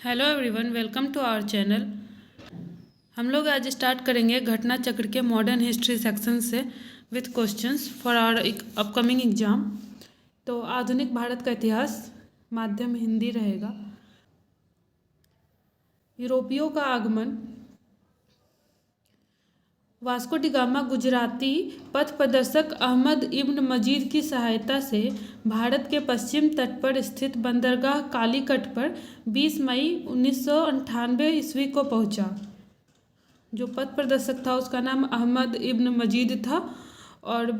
Hello everyone, welcome to our channel. हम लोग आज स्टार्ट करेंगे घटना चक्र के मॉडर्न हिस्ट्री सेक्शन से with questions for our upcoming exam. तो आधुनिक भारत का इतिहास, माध्यम हिंदी रहेगा। यूरोपियों का आगमन। वास्को डी गामा गुजराती पथ प्रदर्शक अहमद इब्न मजीद की सहायता से भारत के पश्चिम तट पर स्थित बंदरगाह कालीकट पर 20 मई 1998 ईस्वी को पहुंचा। जो पथ प्रदर्शक था उसका नाम अहमद इब्न मजीद था और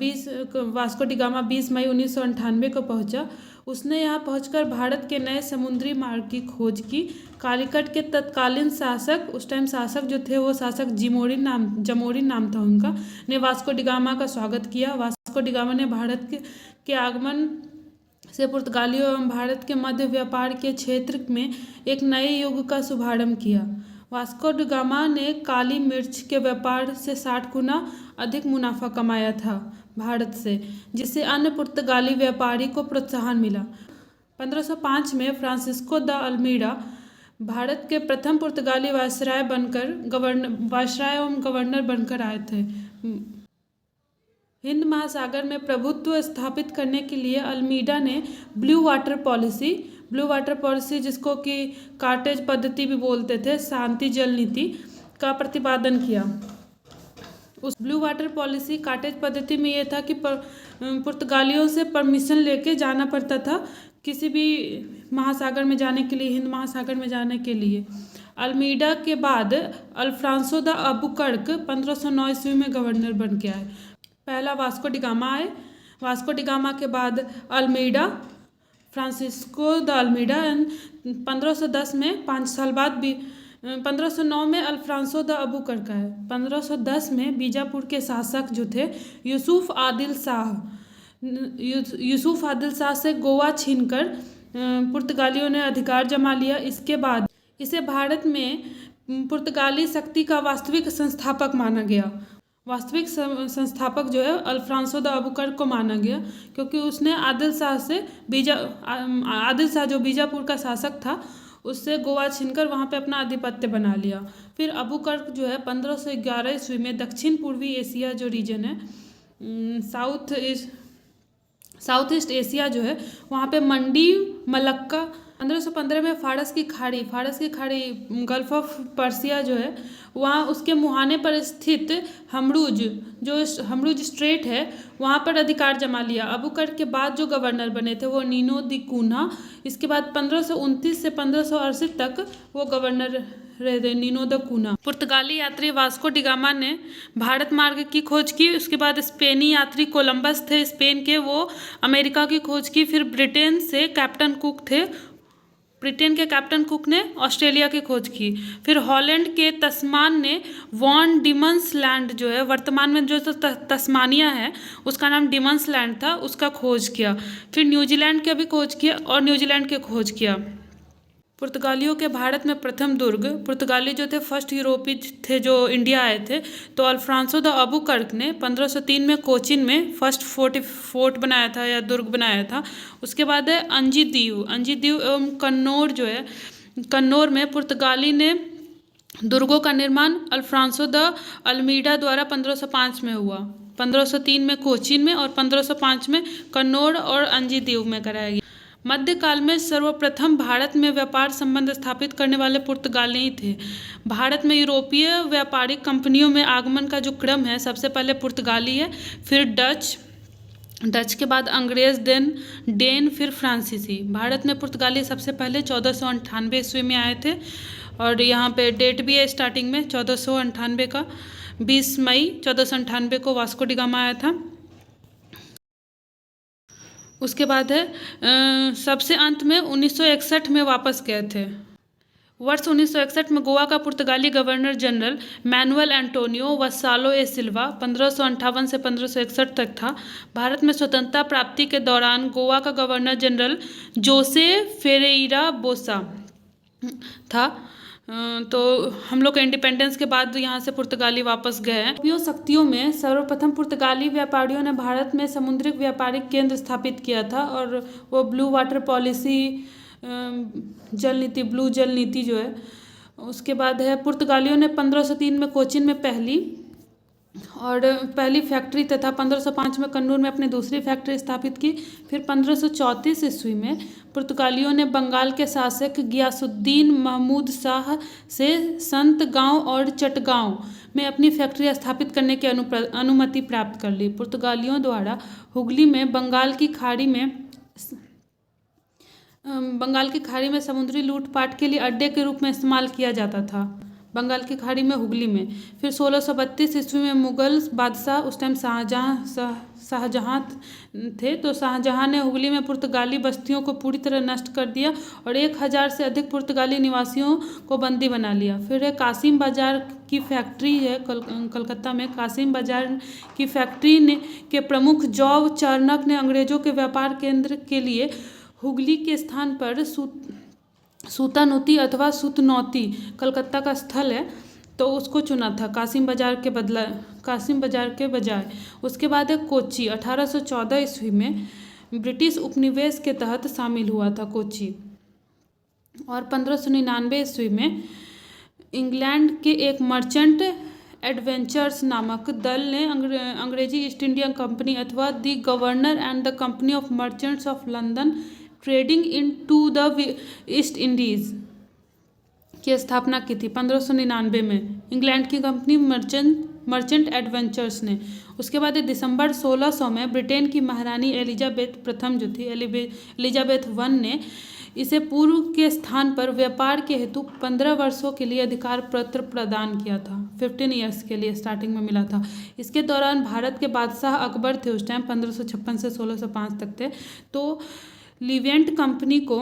वास्को डी गामा 20 मई 1998 को पहुंचा। उसने यहाँ पहुंचकर भारत के नए समुद्री मार्ग की खोज की। कालीकट के तत्कालीन शासक, उस टाइम शासक जो थे वो शासक जमोरी नाम था उनका, ने वास्को डी गामा का स्वागत किया। वास्को डी गामा ने भारत के आगमन से पुर्तगालियों एवं भारत के मध्य व्यापार के क्षेत्र में एक नए युग का शुभारंभ किया। वास्को डी गामा ने काली मिर्च के व्यापार से 60 गुना अधिक मुनाफा कमाया था भारत से, जिससे अन्य पुर्तगाली व्यापारी को प्रोत्साहन मिला। 1505 में फ्रांसिस्को द अल्मीडा भारत के प्रथम पुर्तगाली वायसराय एवं गवर्नर बनकर आए थे। हिंद महासागर में प्रभुत्व स्थापित करने के लिए अल्मीडा ने ब्लू वाटर पॉलिसी जिसको कि कार्टेज पद्धति भी बोलते थे, शांति जल नीति का प्रतिपादन किया। उस ब्लू वाटर पॉलिसी कार्टेज पद्धति में यह था कि पुर्तगालियों से परमिशन लेके जाना पड़ता था किसी भी महासागर में जाने के लिए, हिंद महासागर में जाने के लिए। अल्मीडा के बाद अल्फ्रांसो द अबुकर्क 1509 ईस्वी में गवर्नर बन के आए। पहला वास्को डी गामा आए। वास्को डी गामा के बाद अल्मीडा, फ्रांसिस्को द अल्मीडा। 1510 में 5 साल बाद भी 1509 में अल्फ्रांसो द अबुकर्क आए। 1510 में बीजापुर के शासक जो थे यूसुफ आदिल शाह से गोवा छीनकर पुर्तगालियों ने अधिकार जमा लिया। इसके बाद इसे भारत में पुर्तगाली शक्ति का वास्तविक संस्थापक माना गया। वास्तविक संस्थापक जो है अल्फ्रांसो द अबुकर्क को माना गया, क्योंकि उसने आदिल शाह जो बीजापुर का शासक था उससे गोवा छीनकर वहाँ पे अपना आधिपत्य बना लिया। फिर अबुकर्क जो है 1511 ईस्वी में दक्षिण पूर्वी एशिया जो रीजन है, साउथ ईस्ट एशिया जो है, वहाँ पे मंडी, मलक्का। 1515 में फारस की खाड़ी गल्फ ऑफ पर्सिया जो है, वहाँ उसके मुहाने पर स्थित हमरूज स्ट्रेट है, वहाँ पर अधिकार जमा लिया। अबुकर्क के बाद जो गवर्नर बने थे वो नीनो दी कूना। इसके बाद 1529 से 1568 तक वो गवर्नर रहे थे, नीनो द कूना। पुर्तगाली यात्री वास्को डी गामा ने भारत मार्ग की खोज की। उसके बाद स्पेनी यात्री कोलंबस थे स्पेन के, वो अमेरिका की खोज की। फिर ब्रिटेन के कैप्टन कुक ने ऑस्ट्रेलिया की खोज की। फिर हॉलैंड के तस्मान ने वॉन डिमन्स लैंड जो है, वर्तमान में जो तस्मानिया है उसका नाम डिमन्स लैंड था, उसका खोज किया। फिर न्यूजीलैंड के भी खोज किया और न्यूजीलैंड के खोज किया। पुर्तगालियों के भारत में प्रथम दुर्ग, पुर्तगाली जो थे फर्स्ट यूरोपीय थे जो इंडिया आए थे, तो अल्फ्रांसो द अबुकर्क ने 1503 में कोचिन में फर्स्ट फोर्ट बनाया था या दुर्ग बनाया था। उसके बाद है अंजी दीव एवं कन्नौर जो है, कन्नौर में पुर्तगाली ने दुर्गों का निर्माण अल्फ्रांसो द अल्मीडा द्वारा 1505 में हुआ। 1503 में कोचिन में और 1505 में कन्नौर और अंजी दीव में कराया गया। मध्यकाल में सर्वप्रथम भारत में व्यापार संबंध स्थापित करने वाले पुर्तगाली ही थे। भारत में यूरोपीय व्यापारिक कंपनियों में आगमन का जो क्रम है, सबसे पहले पुर्तगाली है, फिर डच के बाद अंग्रेज, डेन, फिर फ्रांसीसी। भारत में पुर्तगाली सबसे पहले 1498 ईस्वी में आए थे और यहाँ पे डेट भी है स्टार्टिंग में 1498 का। 20 मई 1498 को वास्को डी गामा आया था। उसके बाद है सबसे अंत में 1961 में वापस गए थे। वर्ष 1961 में गोवा का पुर्तगाली गवर्नर जनरल मैनुअल एंटोनियो वसालो ए सिल्वा 1558 से 1561 तक था। भारत में स्वतंत्रता प्राप्ति के दौरान गोवा का गवर्नर जनरल जोसे फेरेइरा बोसा था। तो हम लोग के इंडिपेंडेंस के बाद यहाँ से पुर्तगाली वापस गए हैं। यूरोपीय शक्तियों में सर्वप्रथम पुर्तगाली व्यापारियों ने भारत में समुद्री व्यापारिक केंद्र स्थापित किया था और वो ब्लू वाटर पॉलिसी जल नीति, ब्लू जल नीति जो है। उसके बाद है पुर्तगालियों ने 1503 में कोचीन में पहली फैक्ट्री तथा 1505 में कन्नूर में अपनी दूसरी फैक्ट्री स्थापित की। फिर 1534 ईस्वी में पुर्तगालियों ने बंगाल के शासक गियासुद्दीन महमूद शाह से संत गांव और चटगांव में अपनी फैक्ट्री स्थापित करने की अनुमति प्राप्त कर ली। पुर्तगालियों द्वारा हुगली में बंगाल की खाड़ी में समुद्री लूटपाट के लिए अड्डे के रूप में इस्तेमाल किया जाता था, बंगाल की खाड़ी में हुगली में। फिर 1632 ईस्वी में मुगल बादशाह, उस टाइम शाहजहाँ थे, तो शाहजहाँ ने हुगली में पुर्तगाली बस्तियों को पूरी तरह नष्ट कर दिया और 1000 से अधिक पुर्तगाली निवासियों को बंदी बना लिया। फिर है कासिम बाजार की फैक्ट्री है कलकत्ता में। कासिम बाजार की फैक्ट्री के प्रमुख जॉब चार्नक ने अंग्रेजों के व्यापार केंद्र के लिए हुगली के स्थान पर सूतानूती अथवा सुतनौती, कलकत्ता का स्थल है, तो उसको चुना था कासिम बाजार के बजाय। उसके बाद है कोच्चि। 1814 ईस्वी में ब्रिटिश उपनिवेश के तहत शामिल हुआ था कोच्चि। और 1599 ईस्वी में इंग्लैंड के एक मर्चेंट एडवेंचर्स नामक दल ने अंग्रेजी ईस्ट इंडिया कंपनी अथवा the governor and the company of merchants of London trading into the East Indies की स्थापना की थी 1599 में, इंग्लैंड की कंपनी मर्चेंट एडवेंचर्स ने। उसके बाद दिसंबर 1600 में ब्रिटेन की महारानी एलिजाबेथ प्रथम जो थी, एलिजाबेथ वन ने इसे पूर्व के स्थान पर व्यापार के हेतु 15 वर्षों के लिए अधिकार पत्र प्रदान किया था। 15 ईयर्स के लिए स्टार्टिंग में मिला था। इसके दौरान भारत के बादशाह अकबर थे, उस टाइम 1556 से 1605 तक थे, तो लिवेंट कंपनी को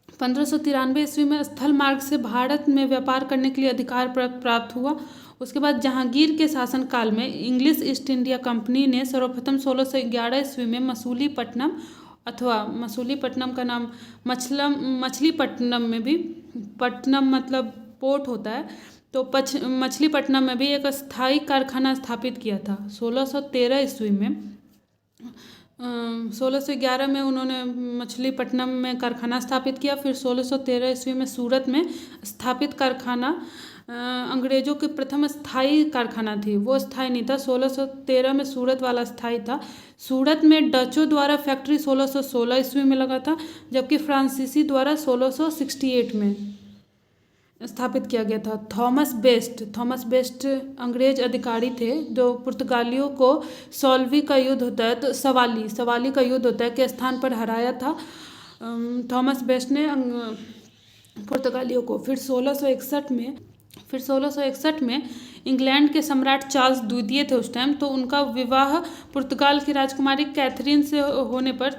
1593 ईस्वी में स्थल मार्ग से भारत में व्यापार करने के लिए अधिकार प्राप्त हुआ। उसके बाद जहांगीर के शासनकाल में इंग्लिश ईस्ट इंडिया कंपनी ने सर्वप्रथम 1611 ईस्वी में मसूलीपट्टनम का नाम मछलीपट्टनम में भी, पट्टनम मतलब पोर्ट होता है, तो मछलीपट्टनम में भी एक स्थायी कारखाना स्थापित किया था। 1613 ईस्वी में 1611 में उन्होंने मछलीपट्टनम में कारखाना स्थापित किया। फिर 1613 ईस्वी में सूरत में स्थापित कारखाना अंग्रेजों के प्रथम स्थायी कारखाना थी, वो स्थायी नहीं था। 1613 में सूरत वाला स्थायी था। सूरत में डचों द्वारा फैक्ट्री 1616 ईस्वी में लगा था, जबकि फ्रांसीसी द्वारा 1668 में स्थापित किया गया था। थॉमस बेस्ट अंग्रेज अधिकारी थे जो पुर्तगालियों को सवाली का युद्ध होता है के स्थान पर हराया था थॉमस बेस्ट ने पुर्तगालियों को। फिर 1661 में इंग्लैंड के सम्राट चार्ल्स द्वितीय थे उस टाइम, तो उनका विवाह पुर्तगाल की राजकुमारी कैथरीन से होने पर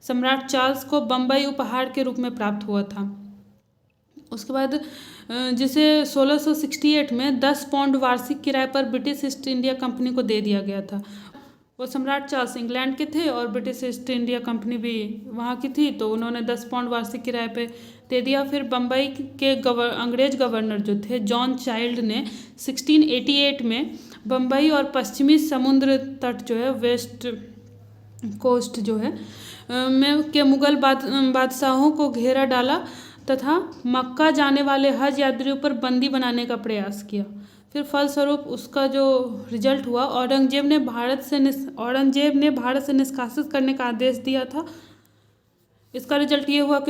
सम्राट चार्ल्स को बम्बई उपहार के रूप में प्राप्त हुआ था। उसके बाद जिसे 1668 में 10 पाउंड वार्षिक किराए पर ब्रिटिश ईस्ट इंडिया कंपनी को दे दिया गया था। वो सम्राट चार्ल्स इंग्लैंड के थे और ब्रिटिश ईस्ट इंडिया कंपनी भी वहाँ की थी, तो उन्होंने 10 पाउंड वार्षिक किराए पे दे दिया। फिर बम्बई के अंग्रेज गवर्नर जो थे जॉन चाइल्ड ने 1688 में बम्बई और पश्चिमी समुद्र तट जो है, वेस्ट कोस्ट जो है के मुगल बादशाहों को घेरा डाला तथा मक्का जाने वाले हज यात्रियों पर बंदी बनाने का प्रयास किया। फिर फलस्वरूप उसका जो रिजल्ट हुआ, औरंगजेब ने भारत से निष्कासित करने का आदेश दिया था। इसका रिजल्ट ये हुआ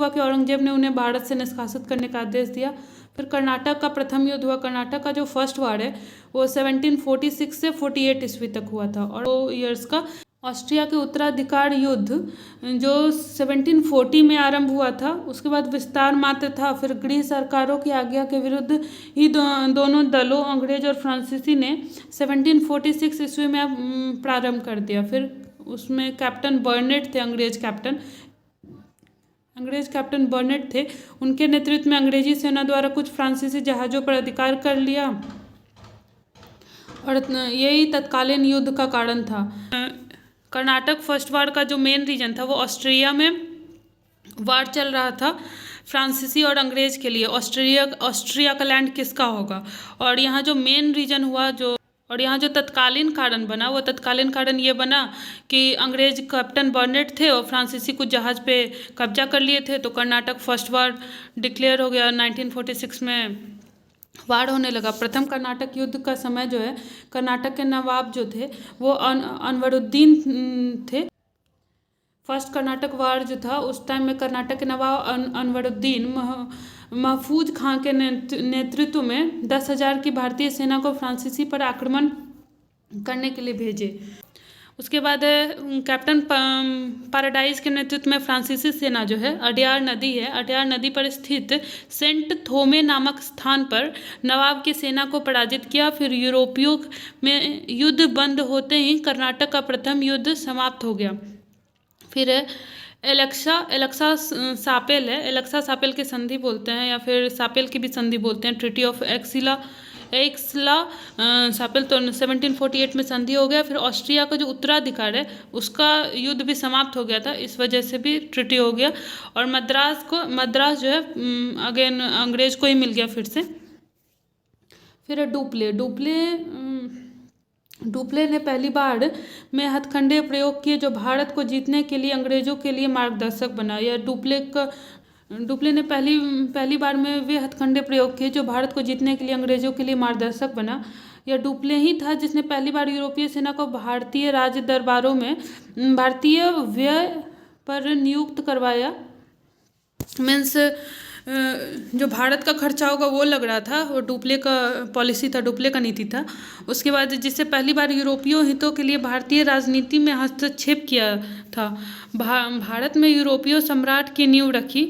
कि औरंगजेब ने उन्हें भारत से निष्कासित करने का आदेश दिया। फिर कर्नाटक का प्रथम युद्ध हुआ। कर्नाटक का जो फर्स्ट वार है वो 1746 से 48 ईस्वी तक हुआ था। और 2 ईयर्स का ऑस्ट्रिया के उत्तराधिकार युद्ध जो 1740 में आरंभ हुआ था, उसके बाद विस्तार मात्र था। फिर गृह सरकारों की आज्ञा के विरुद्ध ही दोनों दलों अंग्रेज और फ्रांसीसी ने 1746 ईस्वी में प्रारंभ कर दिया। फिर उसमें कैप्टन बर्नेट थे, अंग्रेज कैप्टन बर्नेट थे, उनके नेतृत्व में अंग्रेजी सेना द्वारा कुछ फ्रांसीसी जहाज़ों पर अधिकार कर लिया और यही तत्कालीन युद्ध का कारण था। कर्नाटक फर्स्ट वार का जो मेन रीजन था वो ऑस्ट्रिया में वार चल रहा था फ्रांसीसी और अंग्रेज के लिए। ऑस्ट्रिया का लैंड किसका होगा, और यहाँ जो मेन रीजन हुआ जो और यहाँ जो तत्कालीन कारण बना वो तत्कालीन कारण ये बना कि अंग्रेज कैप्टन बर्नेट थे और फ्रांसीसी कुछ जहाज़ पे कब्जा कर लिए थे, तो कर्नाटक फर्स्ट वार डिक्लेयर हो गया। 1946 में वार होने लगा। प्रथम कर्नाटक युद्ध का समय जो है, कर्नाटक के नवाब जो थे वो अनवरुद्दीन थे। फर्स्ट कर्नाटक वार जो था उस टाइम में कर्नाटक के नवाब अनवरुद्दीन महफूज खां के नेतृत्व में 10,000 की भारतीय सेना को फ्रांसीसी पर आक्रमण करने के लिए भेजे। उसके बाद कैप्टन पैराडाइज के नेतृत्व में फ्रांसीसी सेना जो है अडयार नदी है, अडयार नदी पर स्थित सेंट थोमे नामक स्थान पर नवाब की सेना को पराजित किया। फिर यूरोपियों में युद्ध बंद होते ही कर्नाटक का प्रथम युद्ध समाप्त हो गया। फिर एलेक्सा सापेल है, एलेक्सा सापेल की संधि बोलते हैं या फिर सापेल की भी संधि बोलते हैं, ट्रीटी ऑफ एक्सला सापेल। तो 1748 में संधि हो गया। फिर ऑस्ट्रिया का जो उत्तराधिकार है उसका युद्ध भी समाप्त हो गया था, इस वजह से भी ट्रीटी हो गया। और मद्रास जो है अगेन अंग्रेज को ही मिल गया फिर से। फिर डुप्ले ने पहली बार में हथकंडे प्रयोग किए जो भारत को जीतने के लिए अंग्रेजों के लिए मार्गदर्शक बना। या डुप्ले ने पहली बार में वे हथकंडे प्रयोग किए जो भारत को जीतने के लिए अंग्रेजों के लिए मार्गदर्शक बना। यह डुप्ले ही था जिसने पहली बार यूरोपीय सेना को भारतीय राज दरबारों में भारतीय व्यय पर नियुक्त करवाया। मीन्स जो भारत का खर्चा होगा वो लग रहा था, वो डुप्ले का पॉलिसी था, डुप्ले का नीति था। उसके बाद जिससे पहली बार यूरोपीय हितों के लिए भारतीय राजनीति में हस्तक्षेप किया था। भारत में यूरोपीय सम्राट की नींव रखी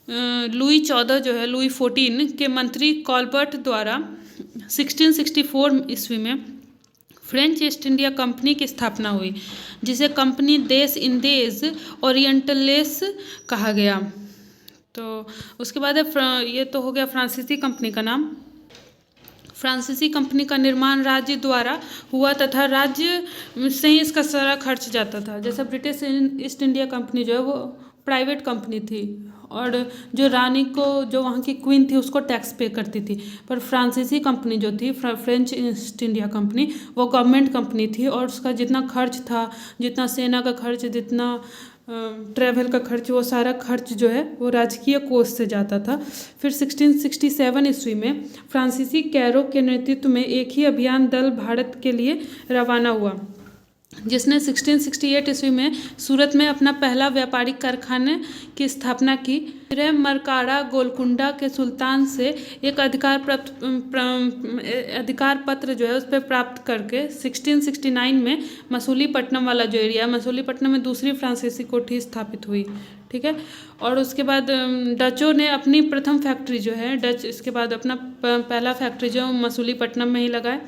लुई 14 जो है, लुई 14 के मंत्री कॉलबर्ट द्वारा 1664 ईस्वी में फ्रेंच ईस्ट इंडिया कंपनी की स्थापना हुई, जिसे कंपनी देश इंदेज ओरिएंटलेस कहा गया। तो उसके बाद ये तो हो गया फ्रांसीसी कंपनी का नाम। फ्रांसीसी कंपनी का निर्माण राज्य द्वारा हुआ तथा राज्य से ही इसका सारा खर्च जाता था। जैसे ब्रिटिश ईस्ट इंडिया कंपनी जो है वो प्राइवेट कंपनी थी और जो रानी को, जो वहाँ की क्वीन थी, उसको टैक्स पे करती थी। पर फ्रांसीसी कंपनी जो थी, फ्रेंच ईस्ट इंडिया कंपनी, वो गवर्नमेंट कंपनी थी और उसका जितना खर्च था, जितना सेना का खर्च, जितना ट्रैवल का खर्च, वो सारा खर्च जो है वो राजकीय कोष से जाता था। फिर 1667 ईस्वी में फ्रांसीसी कैरो के नेतृत्व में एक ही अभियान दल भारत के लिए रवाना हुआ, जिसने 1668 ईस्वी में सूरत में अपना पहला व्यापारिक कारखाने की स्थापना की। मरकाड़ा गोलकुंडा के सुल्तान से एक अधिकार पत्र जो है उस पर प्राप्त करके 1669 में मसूलीपट्टनम वाला जो एरिया, मसूलीपट्टनम में दूसरी फ्रांसीसी कोठी स्थापित हुई। ठीक है। और उसके बाद डचों ने अपनी प्रथम फैक्ट्री जो है, इसके बाद अपना पहला फैक्ट्री जो मसूलीपट्टनम में ही लगाए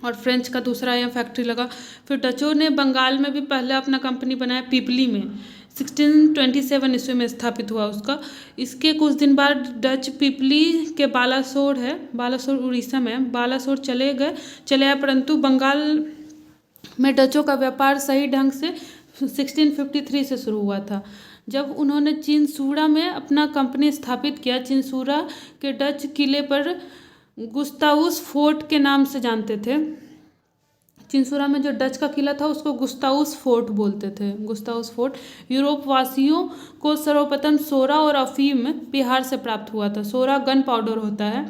और फ्रेंच का दूसरा यहाँ फैक्ट्री लगा। फिर डचों ने बंगाल में भी पहले अपना कंपनी बनाया, पीपली में 1627 ईस्वी में स्थापित हुआ उसका। इसके कुछ दिन बाद डच पीपली के बालासोर है, बालासोर उड़ीसा में, बालासोर चले आए, परंतु बंगाल में डचों का व्यापार सही ढंग से 1653 से शुरू हुआ था, जब उन्होंने चिंसूरा में अपना कंपनी स्थापित किया। चिंसूरा के डच किले पर गुस्ताउस फोर्ट के नाम से जानते थे। चिंसूरा में जो डच का किला था उसको गुस्ताउस फोर्ट बोलते थे, गुस्ताउस फोर्ट। यूरोप वासियों को सर्वप्रथम सोरा और अफीम बिहार से प्राप्त हुआ था। सोरा गन पाउडर होता है,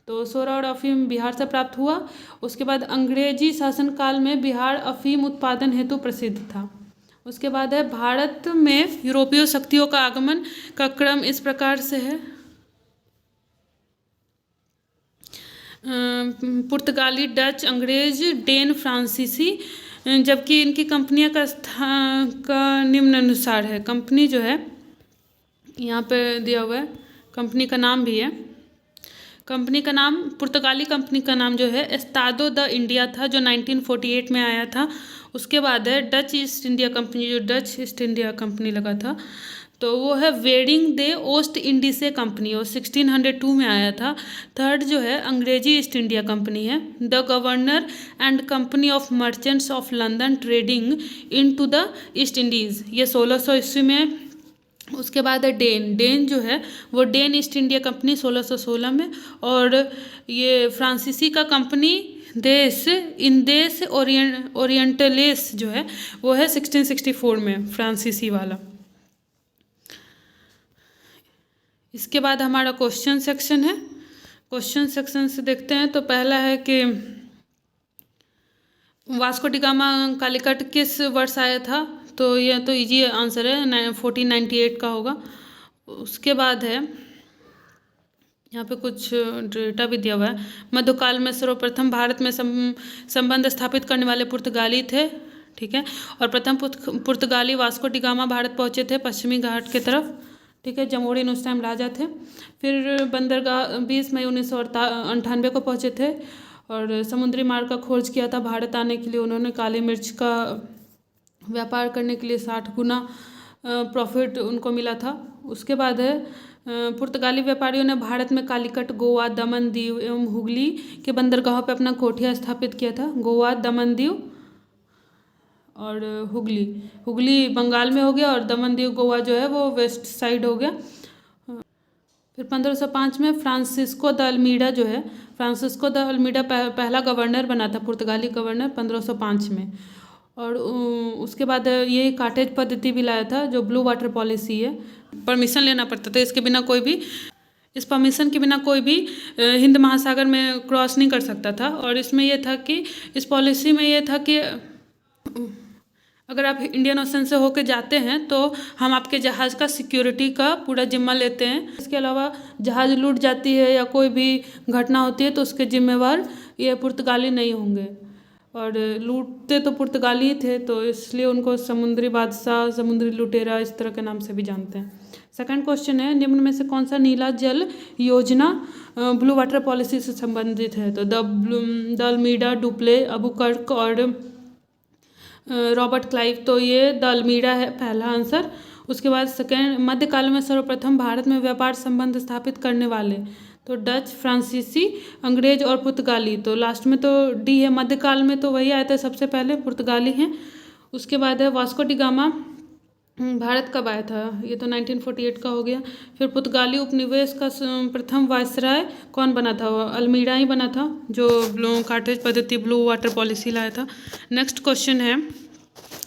तो सोरा और अफीम बिहार से प्राप्त हुआ। उसके बाद अंग्रेजी शासनकाल में बिहार अफीम उत्पादन हेतु प्रसिद्ध था। उसके बाद है भारत में यूरोपीय शक्तियों का आगमन का क्रम इस प्रकार से है। पुर्तगाली, डच, अंग्रेज, डेन, फ्रांसीसी, जबकि इनकी कंपनियां का निम्नानुसार है। कंपनी जो है यहाँ पे दिया हुआ है, कंपनी का नाम भी है। कंपनी का नाम, पुर्तगाली कंपनी का नाम जो है एस्तादो द इंडिया था, जो 1948 में आया था। उसके बाद है डच ईस्ट इंडिया कंपनी, जो डच ईस्ट इंडिया कंपनी लगा था, तो वो है वेडिंग दे ओस्ट इंडीसे कंपनी, और 1602 में आया था। थर्ड जो है अंग्रेजी ईस्ट इंडिया कंपनी है, the governor and company of merchants of London trading into the East Indies, ये 1600 ईस्वी में। उसके बाद है डेन जो है वो डेन ईस्ट इंडिया कंपनी 1616 में। और ये फ्रांसीसी का कंपनी इंदेस ओरिएंटलेस जो है वो है 1664 में, फ्रांसीसी वाला। इसके बाद हमारा क्वेश्चन सेक्शन है। क्वेश्चन सेक्शन से देखते हैं तो पहला है कि वास्को डी गामा कालीकट किस वर्ष आया था, तो यह तो इजी आंसर है, 1498 का होगा। उसके बाद है यहाँ पे कुछ डेटा भी दिया हुआ है। मध्यकाल में सर्वप्रथम भारत में संबंध स्थापित करने वाले पुर्तगाली थे, ठीक है, और प्रथम पुर्तगाली वास्को डी गामा भारत पहुँचे थे पश्चिमी घाट के तरफ, ठीक है। जमोरिन उस टाइम राजा थे। फिर बंदरगाह 20 मई 1998 को पहुँचे थे और समुद्री मार्ग का खोज किया था। भारत आने के लिए उन्होंने काली मिर्च का व्यापार करने के लिए 60 गुना प्रॉफिट उनको मिला था। उसके बाद है पुर्तगाली व्यापारियों ने भारत में कालीकट, गोवा, दमन दीव एवं हुगली के बंदरगाहों पर अपना कोठिया स्थापित किया था। गोवा, दमन दीव और हुगली बंगाल में हो गया और दमन दीव गोवा जो है वो वेस्ट साइड हो गया। फिर 1505 में फ्रांसिस्को द अल्मीडा जो है, फ्रांसिस्को द अल्मीडा पहला गवर्नर बना था, पुर्तगाली गवर्नर 1505 में। और उसके बाद ये काटेज पद्धति भी लाया था जो ब्लू वाटर पॉलिसी है। परमिशन लेना पड़ता था, इसके बिना कोई भी, इस परमिशन के बिना कोई भी हिंद महासागर में क्रॉस नहीं कर सकता था। और इसमें यह था कि इस पॉलिसी में यह था कि अगर आप इंडियन ओशन से होकर जाते हैं तो हम आपके जहाज़ का सिक्योरिटी का पूरा जिम्मा लेते हैं। इसके अलावा जहाज़ लूट जाती है या कोई भी घटना होती है तो उसके जिम्मेवार ये पुर्तगाली नहीं होंगे। और लूटते तो पुर्तगाली ही थे, तो इसलिए उनको समुद्री बादशाह, समुद्री लुटेरा इस तरह के नाम से भी जानते हैं। सेकंड क्वेश्चन है, निम्न में से कौन सा नीला जल योजना ब्लू वाटर पॉलिसी से संबंधित है, तो द अल्मीडा, डुप्ले, अबुकर्क और रॉबर्ट क्लाइव, तो ये द अल्मीडा है पहला आंसर। उसके बाद सेकेंड, मध्यकाल में सर्वप्रथम भारत में व्यापार संबंध स्थापित करने वाले, तो डच, फ्रांसीसी, अंग्रेज और पुर्तगाली, तो लास्ट में तो डी है। मध्यकाल में तो वही आए थे सबसे पहले, पुर्तगाली हैं। उसके बाद है वास्को डी गामा भारत कब आया था, ये तो 1948 का हो गया। फिर पुर्तगाली उपनिवेश का प्रथम वायसराय कौन बना था, वो अल्मीडा ही बना था जो काटेज पद्धति ब्लू वाटर पॉलिसी लाया था। नेक्स्ट क्वेश्चन है,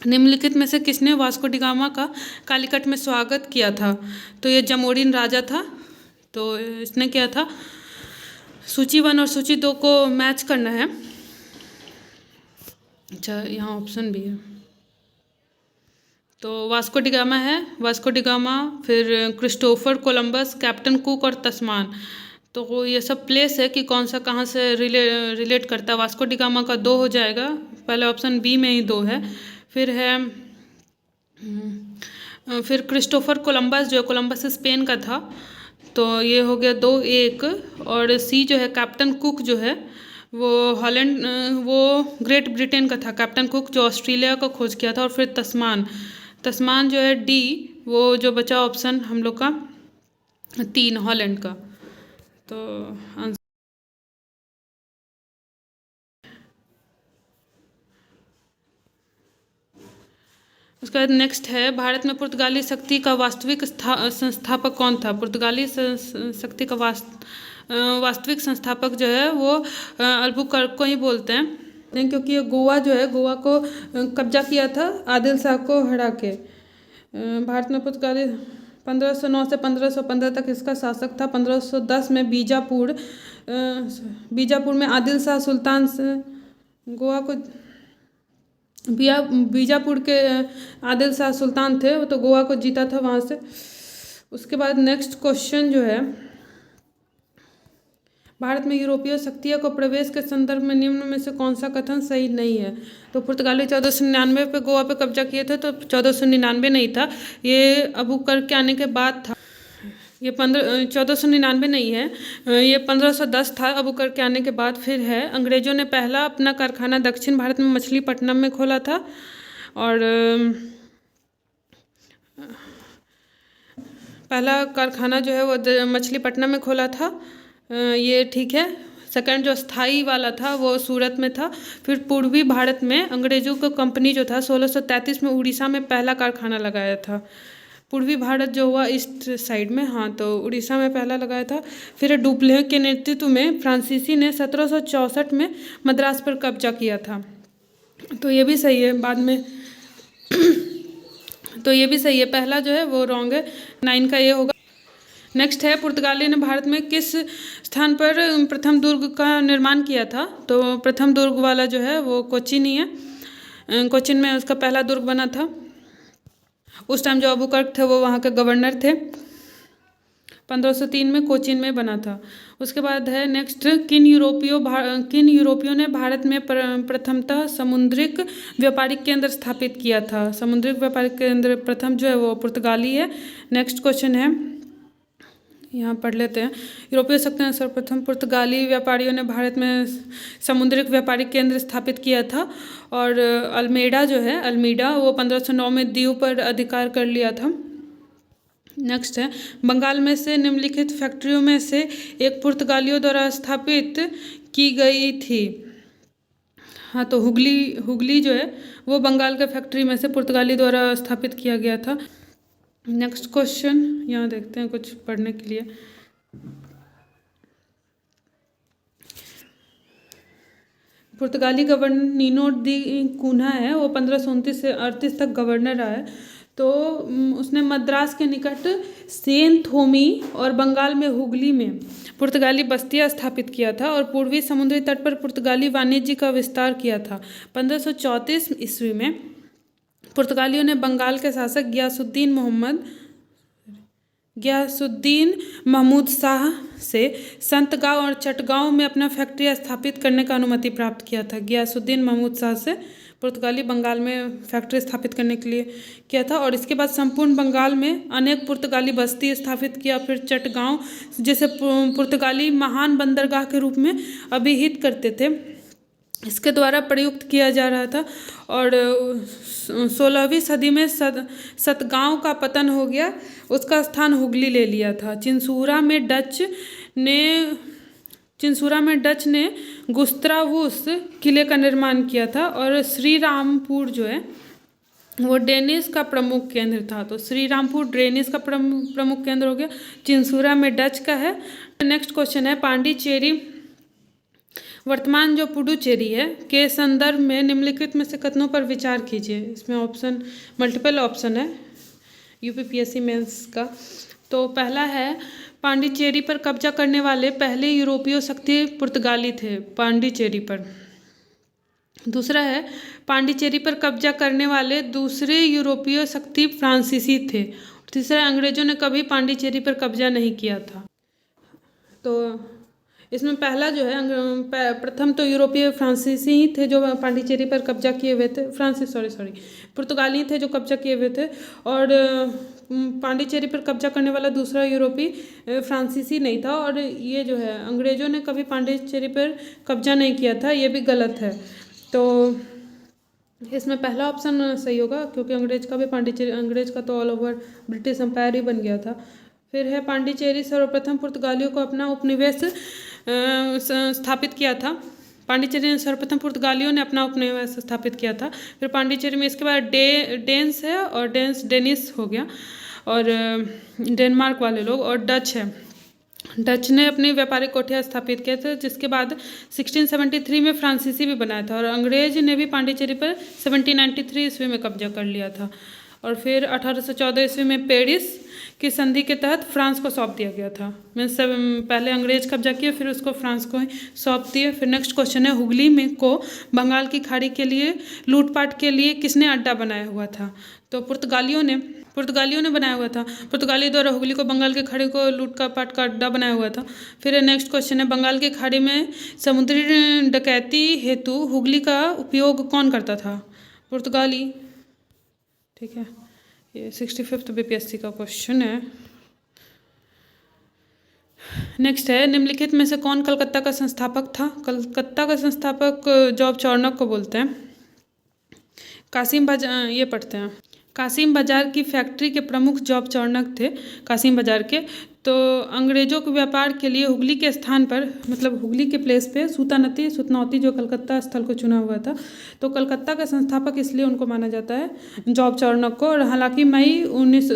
निम्नलिखित में से किसने वास्को डी गामा का कालीकट में स्वागत किया था, तो ये जमोरिन राजा था। तो इसने क्या था, सूची 1 और सूची 2 को मैच करना है। अच्छा, यहाँ ऑप्शन भी है। तो वास्को डी गामा है, वास्को डी गामा, फिर क्रिस्टोफर कोलंबस, कैप्टन कुक और तस्मान, तो ये सब प्लेस है कि कौन सा कहाँ से रिलेट करता है। वास्को डी गामा का 2 हो जाएगा, पहले ऑप्शन बी में ही 2 है। फिर है फिर क्रिस्टोफर कोलंबस जो है, कोलंबस स्पेन का था, तो ये हो गया 2-1। और सी जो है कैप्टन कुक जो है वो हॉलैंड, वो ग्रेट ब्रिटेन का था कैप्टन कुक, जो ऑस्ट्रेलिया का खोज किया था। और फिर तस्मान जो है डी, वो जो बचा ऑप्शन हम लोग का 3 हॉलैंड का, तो आंसर। उसके बाद नेक्स्ट है, भारत में पुर्तगाली शक्ति का वास्तविक संस्थापक कौन था। पुर्तगाली शक्ति का वास्तविक संस्थापक जो है वो अल्बुकर्क को ही बोलते हैं, क्योंकि ये गोवा जो है, गोवा को कब्जा किया था आदिल शाह को हरा के। भारत में पुर्तगाली 1509 से 1515 तक इसका शासक था। 1510 में बीजापुर में आदिल शाह सुल्तान से गोवा को, बीजापुर के आदिल शाह सुल्तान थे, वो तो गोवा को जीता था वहाँ से। उसके बाद नेक्स्ट क्वेश्चन जो है, भारत में यूरोपीय शक्तियों को प्रवेश के संदर्भ में निम्न में से कौन सा कथन सही नहीं है। तो पुर्तगाली 1499 पे गोवा पे कब्जा किए थे, तो 1499 नहीं था, ये अबुकर्क के आने के बाद था। ये 1499 नहीं है, ये 1510 था अबुकर्क के आने के बाद। फिर है, अंग्रेजों ने पहला अपना कारखाना दक्षिण भारत में मछलीपट्टनम में खोला था, और पहला कारखाना जो है वो मछलीपट्टनम में खोला था, ये ठीक है। सेकंड जो स्थाई वाला था वो सूरत में था। फिर पूर्वी भारत में अंग्रेजों का कंपनी जो था 1633 में उड़ीसा में पहला कारखाना लगाया था। पूर्वी भारत जो हुआ ईस्ट साइड में, हाँ, तो उड़ीसा में पहला लगाया था। फिर डुप्ले के नेतृत्व में फ्रांसीसी ने 1764 में मद्रास पर कब्जा किया था। तो ये भी सही है। बाद में तो ये भी सही है, पहला जो है वो रॉन्ग है, 9 का ये होगा। नेक्स्ट है, पुर्तगाली ने भारत में किस स्थान पर प्रथम दुर्ग का निर्माण किया था? तो प्रथम दुर्ग वाला जो है वो कोचीन ही है। कोचीन में उसका पहला दुर्ग बना था। उस टाइम जो अबुकर्क थे वो वहाँ के गवर्नर थे। 1503 में कोचीन में बना था। उसके बाद है नेक्स्ट, किन यूरोपियों ने भारत में प्रथमतः समुद्रिक व्यापारिक केंद्र स्थापित किया था? समुद्रिक व्यापारिक केंद्र प्रथम जो है वो पुर्तगाली है। नेक्स्ट क्वेश्चन है, यहाँ पढ़ लेते हैं। यूरोपीय शक्ति ने सर्वप्रथम पुर्तगाली व्यापारियों ने भारत में समुद्रिक व्यापारिक केंद्र स्थापित किया था। और अल्मीडा वो 1509 में दीव पर अधिकार कर लिया था। नेक्स्ट है, बंगाल में से निम्नलिखित फैक्ट्रियों में से एक पुर्तगालियों द्वारा स्थापित की गई थी? हाँ, तो हुगली जो है वो बंगाल के फैक्ट्री में से पुर्तगाली द्वारा स्थापित किया गया था। नेक्स्ट क्वेश्चन यहाँ देखते हैं कुछ पढ़ने के लिए। पुर्तगाली गवर्नर नीनो दी कून्हा है, वो 1529 से 38 तक गवर्नर रहा है। तो उसने मद्रास के निकट सेन थोमी और बंगाल में हुगली में पुर्तगाली बस्तियां स्थापित किया था और पूर्वी समुद्री तट पर पुर्तगाली वाणिज्य का विस्तार किया था। 1534 ईस्वी में पुर्तगालियों ने बंगाल के शासक गियासुद्दीन महमूद शाह से संतगांव और चटगांव में अपना फैक्ट्री स्थापित करने का अनुमति प्राप्त किया था। गियासुद्दीन महमूद शाह से पुर्तगाली बंगाल में फैक्ट्री स्थापित करने के लिए किया था। और इसके बाद संपूर्ण बंगाल में अनेक पुर्तगाली बस्ती स्थापित किया। फिर चटगांव जिसे पुर्तगाली महान बंदरगाह के रूप में अभिहित करते थे, इसके द्वारा प्रयुक्त किया जा रहा था। और 16वीं सदी में सतगांव का पतन हो गया, उसका स्थान हुगली ले लिया था। चिंसूरा में डच ने गुस्तावुस किले का निर्माण किया था। और श्रीरामपुर जो है वो डेनिस का प्रमुख केंद्र था। तो श्रीरामपुर डेनिस का प्रमुख केंद्र हो गया, चिंसूरा में डच का है। नेक्स्ट क्वेश्चन है, पांडिचेरी वर्तमान जो पुडुचेरी है के संदर्भ में निम्नलिखित में से कथनों पर विचार कीजिए। इसमें मल्टीपल ऑप्शन है यूपीपीएससी मेंस का। तो पहला है, पांडिचेरी पर कब्जा करने वाले पहले यूरोपीय शक्ति पुर्तगाली थे पांडिचेरी पर। दूसरा है, पांडिचेरी पर कब्जा करने वाले दूसरे यूरोपीय शक्ति फ्रांसीसी थे। तीसरा, अंग्रेजों ने कभी पांडिचेरी पर कब्जा नहीं किया था। तो इसमें पहला जो है, प्रथम तो यूरोपीय फ्रांसीसी ही थे जो पांडिचेरी पर कब्जा किए हुए थे। पुर्तगाली थे जो कब्जा किए हुए थे। और पांडिचेरी पर कब्जा करने वाला दूसरा यूरोपीय फ्रांसीसी नहीं था। और ये जो है, अंग्रेजों ने कभी पांडिचेरी पर कब्जा नहीं किया था, ये भी गलत है। तो इसमें पहला ऑप्शन सही होगा, क्योंकि अंग्रेज का तो ऑल ओवर ब्रिटिश एम्पायर ही बन गया था। फिर है, पांडिचेरी सर्वप्रथम पुर्तगालियों को अपना उपनिवेश स्थापित किया था। पांडिचेरी में सर्वप्रथम पुर्तगालियों ने अपना उपनिवेश स्थापित किया था। फिर पांडिचेरी में इसके बाद डेन्स है, और डेनिस हो गया, और डेनमार्क वाले लोग, और डच है। डच ने अपनी व्यापारिक कोठियाँ स्थापित किए थे, जिसके बाद 1673 में फ्रांसीसी भी बनाया था। और अंग्रेज ने भी पांडिचेरी पर 1793 ईस्वी में कब्जा कर लिया था। और फिर 1814 ईस्वी में पेरिस की संधि के तहत फ्रांस को सौंप दिया गया था। मीन्स पहले अंग्रेज कब्जा किए, फिर उसको फ्रांस को ही सौंप दिए। फिर नेक्स्ट क्वेश्चन है, हुगली में को बंगाल की खाड़ी के लिए लूटपाट के लिए किसने अड्डा बनाया हुआ था? तो पुर्तगालियों ने बनाया हुआ था। पुर्तगाली द्वारा हुगली को बंगाल की खाड़ी को लूटपाट का अड्डा बनाया हुआ था। फिर नेक्स्ट क्वेश्चन है, बंगाल की खाड़ी में समुद्री डकैती हेतु हुगली का उपयोग कौन करता था? पुर्तगाली। ठीक है, ये 65th बीपीएससी का क्वेश्चन है। नेक्स्ट है, निम्नलिखित में से कौन कलकत्ता का संस्थापक था? कलकत्ता का संस्थापक जॉब चार्नक को बोलते हैं। ये पढ़ते हैं। कासिम बाजार की फैक्ट्री के प्रमुख जॉब चार्नक थे कासिम बाजार के। तो अंग्रेजों के व्यापार के लिए हुगली के स्थान पर, मतलब हुगली के प्लेस पे सुतनौती जो कलकत्ता स्थल को चुना हुआ था। तो कलकत्ता का संस्थापक इसलिए उनको माना जाता है, जॉब चार्नक को। और हालांकि मई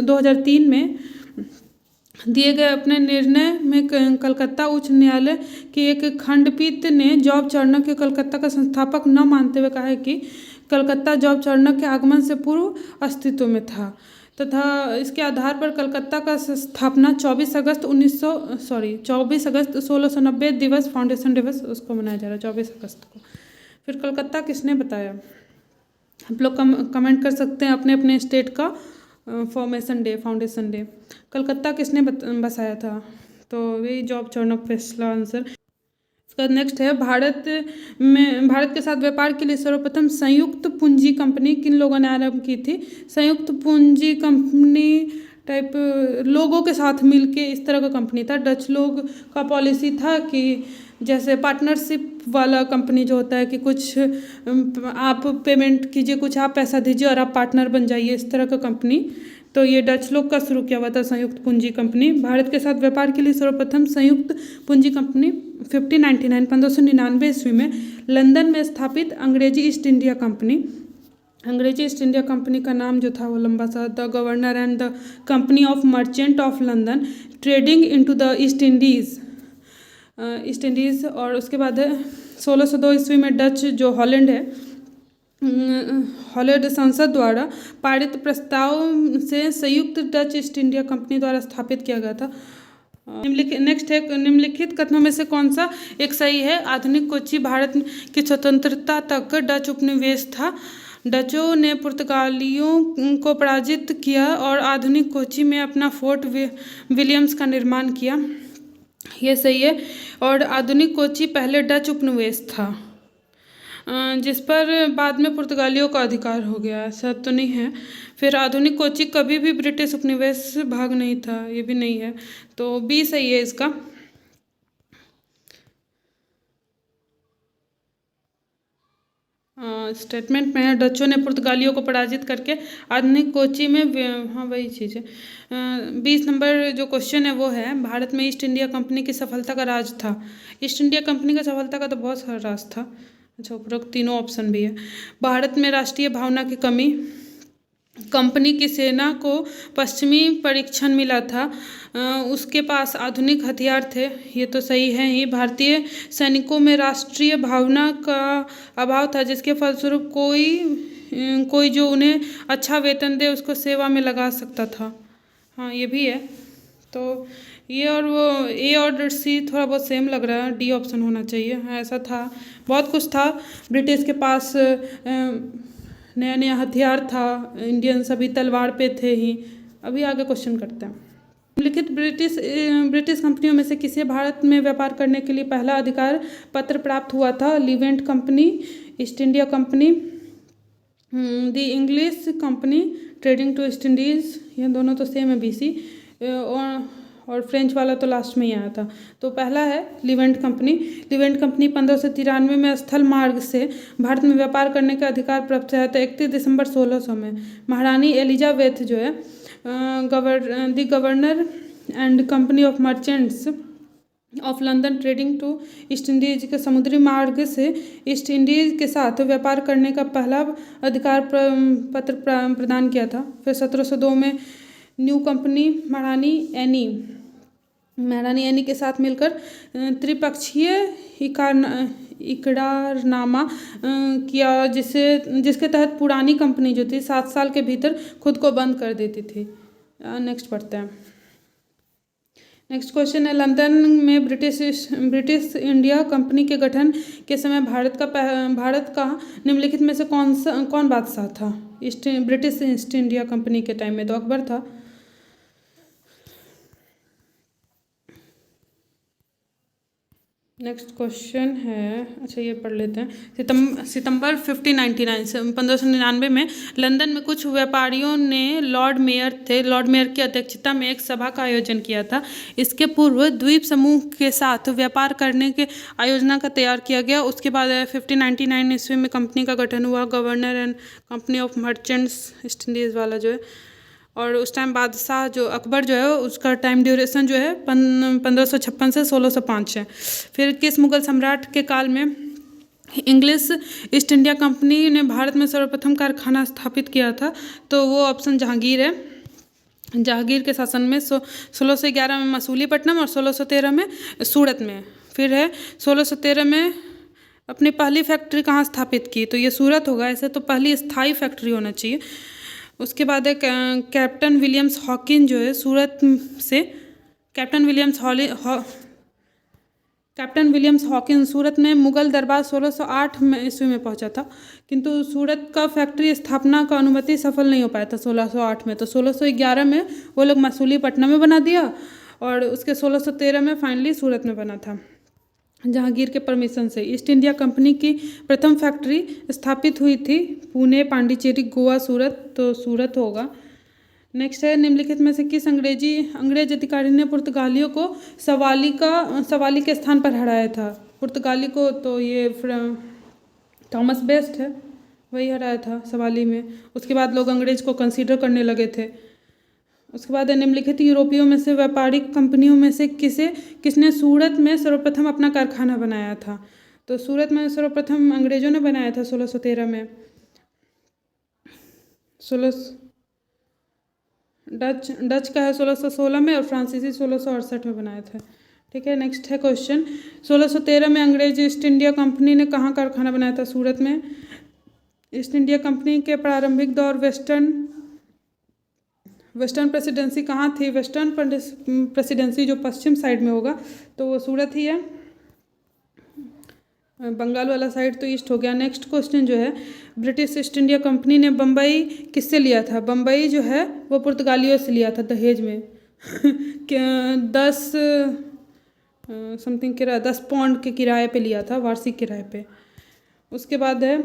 2003 में दिए गए अपने निर्णय में कलकत्ता उच्च न्यायालय की एक खंडपीठ ने जॉब चार्नक के कलकत्ता का संस्थापक न मानते हुए कहा है कि कलकत्ता जॉब चार्नक के आगमन से पूर्व अस्तित्व में था तथा इसके आधार पर कलकत्ता का स्थापना 24 अगस्त 1690 दिवस, फाउंडेशन दिवस उसको मनाया जा रहा है 24 अगस्त को। फिर कलकत्ता किसने बताया? आप लोग कमेंट कर सकते हैं अपने अपने स्टेट का फाउंडेशन डे कलकत्ता किसने बसाया था। तो वही जॉब चार्नक पे इसका आंसर। इसका नेक्स्ट है, भारत के साथ व्यापार के लिए सर्वप्रथम संयुक्त पूंजी कंपनी किन लोगों ने आरंभ की थी? संयुक्त पूंजी कंपनी टाइप लोगों के साथ मिलके इस तरह का कंपनी था। डच लोग का पॉलिसी था कि जैसे पार्टनरशिप वाला कंपनी जो होता है कि कुछ आप पेमेंट कीजिए, कुछ आप पैसा दीजिए और आप पार्टनर बन जाइए, इस तरह का कंपनी। तो ये डच लोग का शुरू किया हुआ था संयुक्त पूंजी कंपनी। भारत के साथ व्यापार के लिए सर्वप्रथम संयुक्त पूंजी कंपनी 1599 ईस्वी में लंदन में स्थापित अंग्रेजी ईस्ट इंडिया कंपनी। अंग्रेजी ईस्ट इंडिया कंपनी का नाम जो था वो लंबा सा, the governor and the company of merchant of London trading into the East Indies. और उसके बाद 1602 ईस्वी में डच जो हॉलैंड है, हॉलैंड संसद द्वारा पारित प्रस्ताव से संयुक्त डच ईस्ट इंडिया कंपनी द्वारा स्थापित किया गया था। नेक्स्ट है, निम्नलिखित कथनों में से कौन सा एक सही है? आधुनिक कोच्चि भारत की स्वतंत्रता तक डच उपनिवेश था। डचों ने पुर्तगालियों को पराजित किया और आधुनिक कोच्चि में अपना फोर्ट विलियम्स का निर्माण किया। ये सही है। और आधुनिक कोच्चि पहले डच उपनिवेश था जिस पर बाद में पुर्तगालियों का अधिकार हो गया, ऐसा तो नहीं है। फिर आधुनिक कोच्चि कभी भी ब्रिटिश उपनिवेश भाग नहीं था, ये भी नहीं है। तो बी सही है इसका। स्टेटमेंट में है, डचों ने पुर्तगालियों को पराजित करके आधुनिक कोच्चि में, हाँ वही चीज़ है। 20 नंबर जो क्वेश्चन है वो है, भारत में ईस्ट इंडिया कंपनी की सफलता का राज था। ईस्ट इंडिया कंपनी का सफलता का तो बहुत सारा राज था। अच्छा, उपरोक्त तीनों ऑप्शन भी है। भारत में राष्ट्रीय भावना की कमी, कंपनी की सेना को पश्चिमी परीक्षण मिला था, उसके पास आधुनिक हथियार थे, ये तो सही है ही। भारतीय सैनिकों में राष्ट्रीय भावना का अभाव था जिसके फलस्वरूप कोई जो उन्हें अच्छा वेतन दे उसको सेवा में लगा सकता था। हाँ ये भी है। तो ये और वो ए और सी थोड़ा बहुत सेम लग रहा है, डी ऑप्शन होना चाहिए। हाँ ऐसा था, बहुत कुछ था। ब्रिटिश के पास नया नया हथियार था, इंडियन सभी तलवार पे थे ही। अभी आगे क्वेश्चन करते हैं। निम्नलिखित ब्रिटिश कंपनियों में से किसे भारत में व्यापार करने के लिए पहला अधिकार पत्र प्राप्त हुआ था? Levant company, East India company, the English company trading to East Indies, ये दोनों तो सेम है बीसी, और फ्रेंच वाला तो लास्ट में ही आया था। तो पहला है लीवेंट कंपनी। लीवेंट कंपनी 1593 में स्थल मार्ग से भारत में व्यापार करने का अधिकार प्राप्त हुआ था 31 दिसंबर 1600 में। महारानी एलिजाबेथ जो है the governor and company of merchants of London trading to East Indies के समुद्री मार्ग से ईस्ट इंडीज के साथ व्यापार करने का पहला अधिकार पत्र प्रदान किया था। फिर 1702 में न्यू कंपनी महारानी एनी के साथ मिलकर त्रिपक्षीय इकरारनामा किया जिसके तहत पुरानी कंपनी जो थी 7 साल के भीतर खुद को बंद कर देती थी। नेक्स्ट पढ़ते हैं। नेक्स्ट क्वेश्चन है, लंदन में ब्रिटिश इंडिया कंपनी के गठन के समय भारत का निम्नलिखित में से कौन बादशाह था? ब्रिटिश ईस्ट इंडिया कंपनी के टाइम में तो अकबर था। नेक्स्ट क्वेश्चन है, अच्छा ये पढ़ लेते हैं। सितंबर 1599 में लंदन में कुछ व्यापारियों ने लॉर्ड मेयर की अध्यक्षता में एक सभा का आयोजन किया था। इसके पूर्व द्वीप समूह के साथ व्यापार करने के आयोजना का तैयार किया गया। उसके बाद 1599 ईस्वी में कंपनी का गठन हुआ, governor and company of merchants east Indies वाला जो है। और उस टाइम बादशाह जो अकबर जो है उसका टाइम ड्यूरेशन जो है 1556 से 1605 है। फिर किस मुगल सम्राट के काल में इंग्लिश ईस्ट इंडिया कंपनी ने भारत में सर्वप्रथम कारखाना स्थापित किया था? तो वो ऑप्शन जहांगीर है। जहांगीर के शासन में 1611 में मसूलीपट्टनम और 1613 में सूरत में। फिर है 1613 में अपनी पहली फैक्ट्री कहाँ स्थापित की? तो ये सूरत होगा। ऐसे तो पहली स्थायी फैक्ट्री होना चाहिए। उसके बाद है कैप्टन विलियम्स हॉकिन जो है सूरत से, कैप्टन विलियम्स हॉकिन सूरत में मुगल दरबार 1608 में ईस्वी में पहुंचा था, किंतु सूरत का फैक्ट्री स्थापना का अनुमति सफल नहीं हो पाया था 1608 में। तो 1611 में वो लोग मसूलीपट्टनम में बना दिया और उसके 1613 में फाइनली सूरत में बना था जहांगीर के परमिशन से। ईस्ट इंडिया कंपनी की प्रथम फैक्ट्री स्थापित हुई थी पुणे, पांडिचेरी, गोवा, सूरत, तो सूरत होगा। नेक्स्ट है, निम्नलिखित में से किस अंग्रेज अधिकारी ने पुर्तगालियों को सवाली के स्थान पर हराया था? पुर्तगाली को तो ये थॉमस बेस्ट है, वही हराया था सवाली में। उसके बाद लोग अंग्रेज को कंसीडर करने लगे थे। उसके बाद निम्नलिखित यूरोपियों में से व्यापारिक कंपनियों में से किसने सूरत में सर्वप्रथम अपना कारखाना बनाया था? तो सूरत में सर्वप्रथम अंग्रेजों ने बनाया था 1613 में। डच का है 1616 में और फ्रांसीसी 1668 में बनाए थे। ठीक है, नेक्स्ट है क्वेश्चन, 1613 में अंग्रेज ईस्ट इंडिया कंपनी ने कहाँ कारखाना बनाया था? सूरत में। ईस्ट इंडिया कंपनी के प्रारंभिक दौर वेस्टर्न प्रेसिडेंसी कहाँ थी? वेस्टर्न प्रेसिडेंसी जो पश्चिम साइड में होगा तो वो सूरत ही है। बंगाल वाला साइड तो ईस्ट हो गया। नेक्स्ट क्वेश्चन जो है, ब्रिटिश ईस्ट इंडिया कंपनी ने बम्बई किससे लिया था? बम्बई जो है वो पुर्तगालियों से लिया था दहेज में 10 पाउंड के किराए पे लिया था, वार्षिक किराए पे। उसके बाद है,